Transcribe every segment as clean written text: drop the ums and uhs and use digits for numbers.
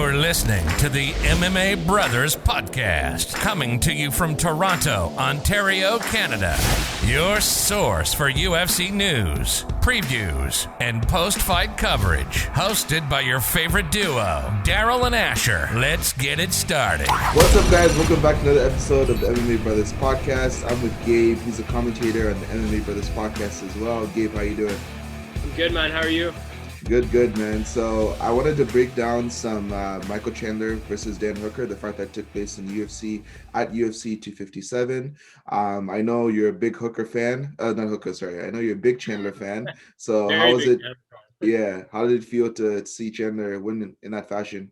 You're listening to the MMA Brothers Podcast, coming to you from Toronto, Ontario, Canada. Your source for UFC news, previews, and post-fight coverage. Hosted by your favorite duo, Daryl and Asher. Let's get it started. What's up, guys? Welcome back to another episode of the MMA Brothers Podcast. I'm with Gabe. He's a commentator on the MMA Brothers Podcast as well. Gabe, how you doing? I'm good, man. How are you? Good, man. So I wanted to break down some Michael Chandler versus Dan Hooker, the fight that took place in UFC at UFC 257. I know you're a big Hooker fan. Not Hooker, sorry. I know you're a big Chandler fan. So how was it? Yeah, how did it feel to see Chandler win in that fashion?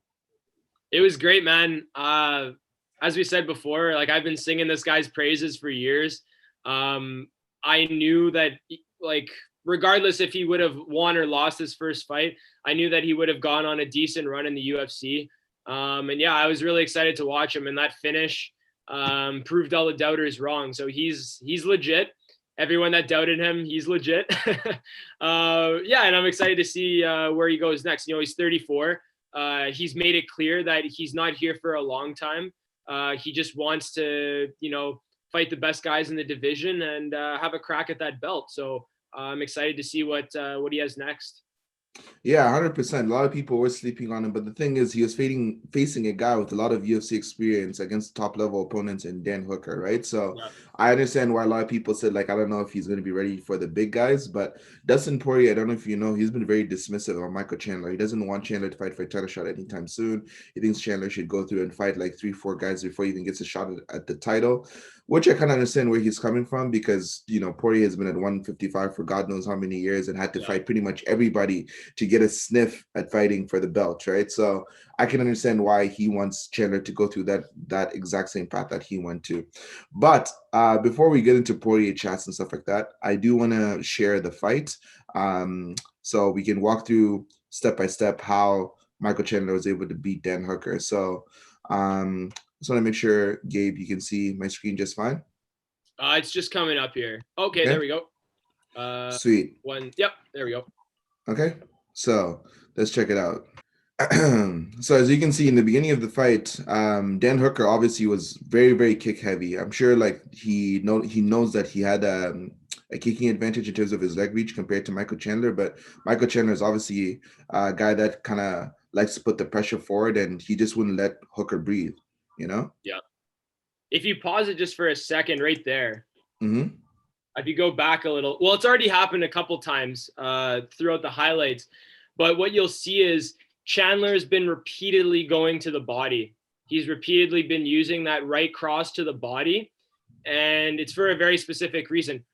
It was great, man. As we said before, like I've been singing this guy's praises for years. I knew that, like, regardless if he would have won or lost his first fight, I knew that he would have gone on a decent run in the UFC. And yeah, I was really excited to watch him, and that finish proved all the doubters wrong. So he's legit. Everyone that doubted him, he's legit. Yeah, and I'm excited to see where he goes next. You know, he's 34. He's made it clear that he's not here for a long time. He just wants to, fight the best guys in the division and have a crack at that belt. So I'm excited to see what he has next. Yeah, 100%. A lot of people were sleeping on him, but the thing is, he was facing a guy with a lot of UFC experience against top-level opponents in Dan Hooker, right? So yeah. I understand why a lot of people said, like, I don't know if he's going to be ready for the big guys, but Dustin Poirier, I don't know if you know, he's been very dismissive on Michael Chandler. He doesn't want Chandler to fight for a title shot anytime soon. He thinks Chandler should go through and fight like 3-4 guys before he even gets a shot at the title, which I kind of understand where he's coming from because, Poirier has been at 155 for God knows how many years and had to fight pretty much everybody to get a sniff at fighting for the belt, right? So I can understand why he wants Chandler to go through that exact same path that he went to. But before we get into Poirier chats and stuff like that, I do want to share the fight so we can walk through step by step how Michael Chandler was able to beat Dan Hooker. So just want to make sure, Gabe, you can see my screen just fine. It's just coming up here. Okay. There we go. Sweet. Yep, there we go. Okay, so let's check it out. So as you can see in the beginning of the fight, Dan Hooker obviously was very, very kick heavy. I'm sure like he knows that he had a kicking advantage in terms of his leg reach compared to Michael Chandler, but Michael Chandler is obviously a guy that kind of likes to put the pressure forward, and he just wouldn't let Hooker breathe, Yeah. If you pause it just for a second right there, mm-hmm. If you go back a little, well, it's already happened a couple times throughout the highlights, but what you'll see is Chandler's been repeatedly going to the body. He's repeatedly been using that right cross to the body, and it's for a very specific reason.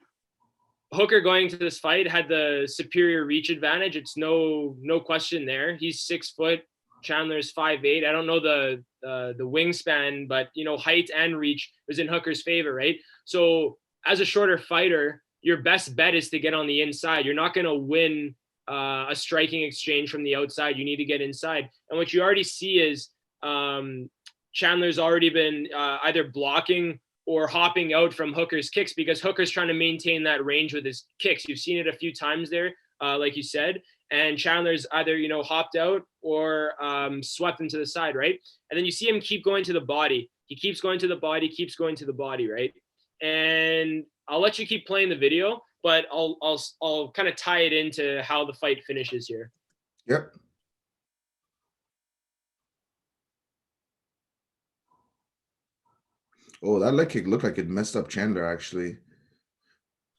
Hooker going to this fight had the superior reach advantage. It's no question there. He's 6 foot. Chandler's 5'8". I don't know the wingspan, but height and reach was in Hooker's favor, right? So as a shorter fighter, your best bet is to get on the inside. You're not going to win a striking exchange from the outside. You need to get inside. And what you already see is Chandler's already been either blocking or hopping out from Hooker's kicks because Hooker's trying to maintain that range with his kicks. You've seen it a few times there, like you said. And Chandler's either, hopped out or swept him to the side, right? And then you see him keep going to the body. He keeps going to the body, right? And I'll let you keep playing the video, but I'll kind of tie it into how the fight finishes here. Yep. Oh, that leg kick looked like it messed up Chandler, actually.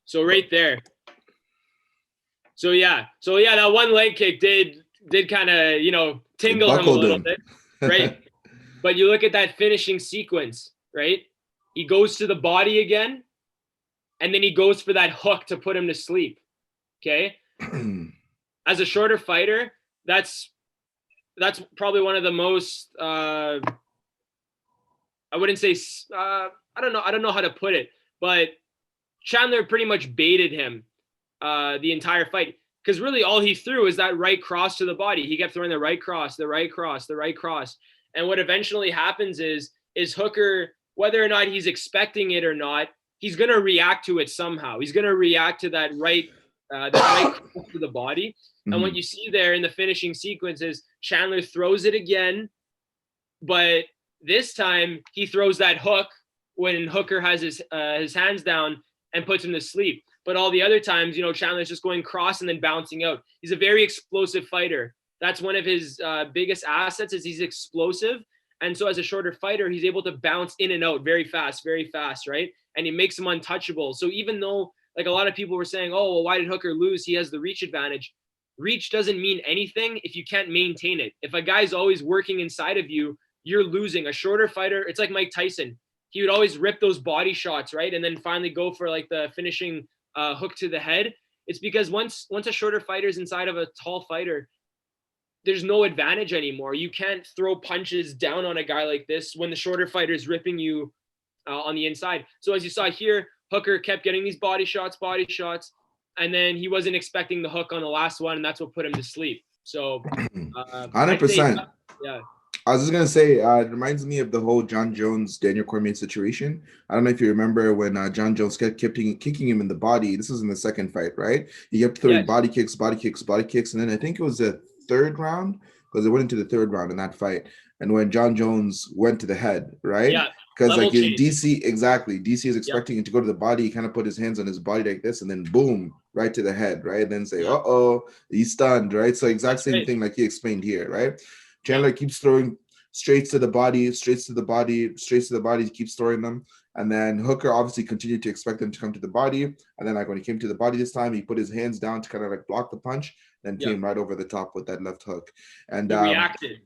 So right there. So yeah, that one leg kick did kind of, tingle him a little bit, right? But you look at that finishing sequence, right? He goes to the body again, and then he goes for that hook to put him to sleep, okay? As a shorter fighter, that's probably one of the most, I wouldn't say, I don't know how to put it, but Chandler pretty much baited him the entire fight, because really all he threw is that right cross to the body. He kept throwing the right cross. And what eventually happens is Hooker, whether or not he's expecting it or not, he's going to react to it somehow. He's going to react to that right cross to the body. Mm-hmm. And what you see there in the finishing sequence is Chandler throws it again, But this time he throws that hook when Hooker has his hands down and puts him to sleep. But all the other times, Chandler's just going cross and then bouncing out. He's a very explosive fighter. That's one of his biggest assets is he's explosive. And so as a shorter fighter, he's able to bounce in and out very fast, right? And he makes him untouchable. So even though like a lot of people were saying, oh, well, why did Hooker lose? He has the reach advantage. Reach doesn't mean anything if you can't maintain it. If a guy's always working inside of you, you're losing. A shorter fighter, it's like Mike Tyson. He would always rip those body shots, right? And then finally go for like the finishing hook to the head. It's because once a shorter fighter is inside of a tall fighter, there's no advantage anymore. You can't throw punches down on a guy like this when the shorter fighter is ripping you on the inside. So as you saw here, Hooker kept getting these body shots, and then he wasn't expecting the hook on the last one, and that's what put him to sleep. So 100%. Yeah. I was just gonna say, it reminds me of the whole John Jones Daniel Cormier situation. I don't know if you remember when John Jones kept kicking him in the body. This was in the second fight, right? He kept throwing body kicks, and then I think it was the third round because it went into the third round in that fight. And when John Jones went to the head, right? Yeah. Because like DC is expecting him to go to the body. He kind of put his hands on his body like this, and then boom, right to the head, right? And then say, he's stunned, right? So exact same thing like he explained here, right? Chandler keeps throwing straights to the body, he keeps throwing them. And then Hooker obviously continued to expect them to come to the body. And then like when he came to the body this time, he put his hands down to kind of like block the punch, then came right over the top with that left hook. And he reacted.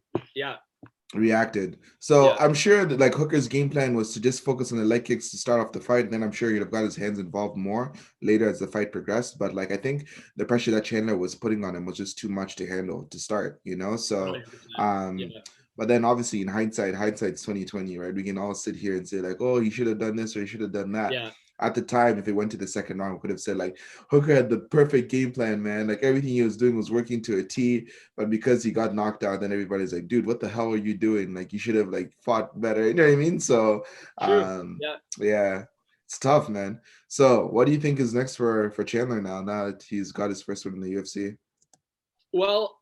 Reacted. So I'm sure that like Hooker's game plan was to just focus on the leg kicks to start off the fight. And then I'm sure he'd have got his hands involved more later as the fight progressed. But like I think the pressure that Chandler was putting on him was just too much to handle to start, So but then obviously in hindsight's 2020, right? We can all sit here and say like, oh, he should have done this or he should have done that. Yeah. At the time, if it went to the second round, we could have said like Hooker had the perfect game plan, man. Like everything he was doing was working to a T. But because he got knocked out, then everybody's like, dude, what the hell are you doing? Like you should have like fought better. You know what I mean? So yeah, it's tough, man. So what do you think is next for Chandler now that he's got his first one in the UFC? Well,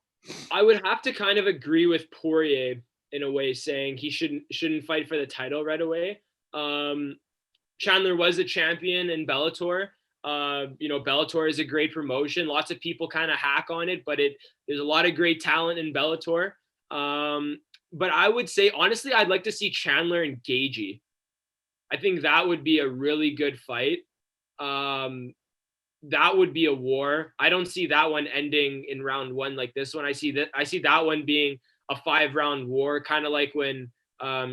I would have to kind of agree with Poirier in a way, saying he shouldn't fight for the title right away. Chandler was a champion in Bellator. Bellator is a great promotion. Lots of people kind of hack on it, but there's a lot of great talent in Bellator. But I would say, honestly, I'd like to see Chandler and Gaethje. I think that would be a really good fight. That would be a war. I don't see that one ending in round one like this one. I see that one being a 5-round war, kind of like when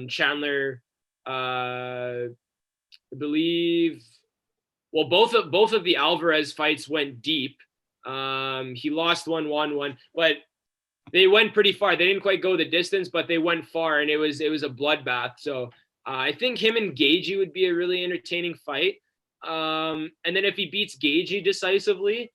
Chandler, I believe, well, both of the Alvarez fights went deep. He lost one, won one, but they went pretty far. They didn't quite go the distance, but they went far, and it was a bloodbath. So I think him and Gaethje would be a really entertaining fight. And then if he beats Gaethje decisively,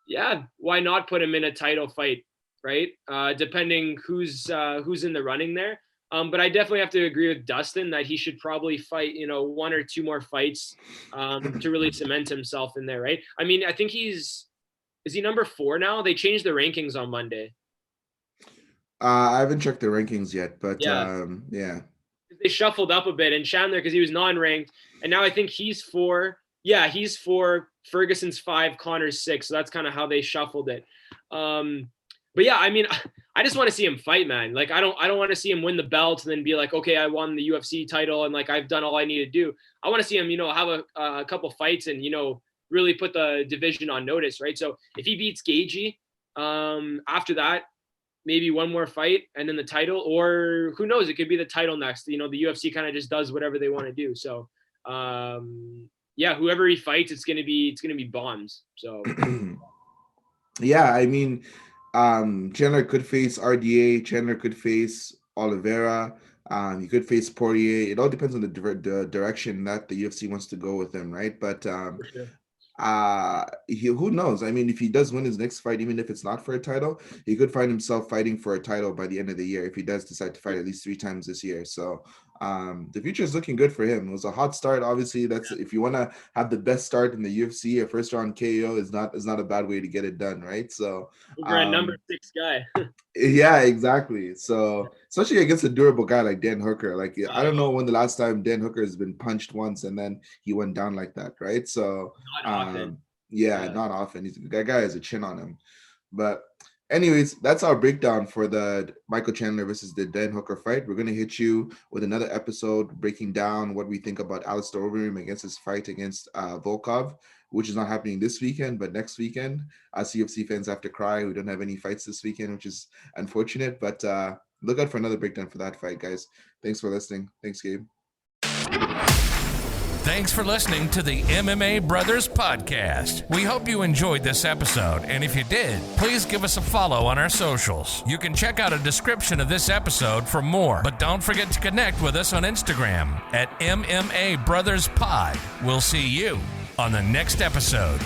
yeah, why not put him in a title fight, right? Depending who's in the running there. But I definitely have to agree with Dustin that he should probably fight, 1 or 2 more fights to really cement himself in there, right? I mean, I think is he number 4 now? They changed the rankings on Monday. I haven't checked the rankings yet, but yeah. They shuffled up a bit, and Chandler, because he was non-ranked, and now I think he's 4. Yeah, he's 4. Ferguson's 5. Connor's 6. So that's kind of how they shuffled it. But yeah, I mean, I just want to see him fight, man. Like, I don't want to see him win the belt and then be like, okay, I won the UFC title and like I've done all I need to do. I want to see him, have a couple fights and really put the division on notice, right? So if he beats Gaethje, after that, maybe 1 more fight and then the title, or who knows, it could be the title next. The UFC kind of just does whatever they want to do. So yeah, whoever he fights, it's gonna be bombs. So yeah, I mean, Chandler could face RDA. Chandler could face Oliveira. He could face Poirier. It all depends on the direction that the UFC wants to go with him, right? But who knows? I mean, if he does win his next fight, even if it's not for a title, he could find himself fighting for a title by the end of the year if he does decide to fight at least 3 times this year. So The future is looking good for him. It was a hot start. Obviously, that's if you want to have the best start in the UFC, a first round KO is not a bad way to get it done, right? So over a number 6 guy. yeah, exactly. So especially against a durable guy like Dan Hooker. Like I don't know when the last time Dan Hooker has been punched once and then he went down like that, right? So Not often. Yeah, not often. That guy has a chin on him. But anyways, that's our breakdown for the Michael Chandler versus the Dan Hooker fight. We're gonna hit you with another episode breaking down what we think about Alistair Overeem against his fight against Volkov, which is not happening this weekend, but next weekend. CFC fans have to cry. We don't have any fights this weekend, which is unfortunate. But look out for another breakdown for that fight, guys. Thanks for listening. Thanks, Gabe. Thanks for listening to the MMA Brothers Podcast. We hope you enjoyed this episode, and if you did, please give us a follow on our socials. You can check out a description of this episode for more, but don't forget to connect with us on Instagram at MMA Brothers Pod. We'll see you on the next episode.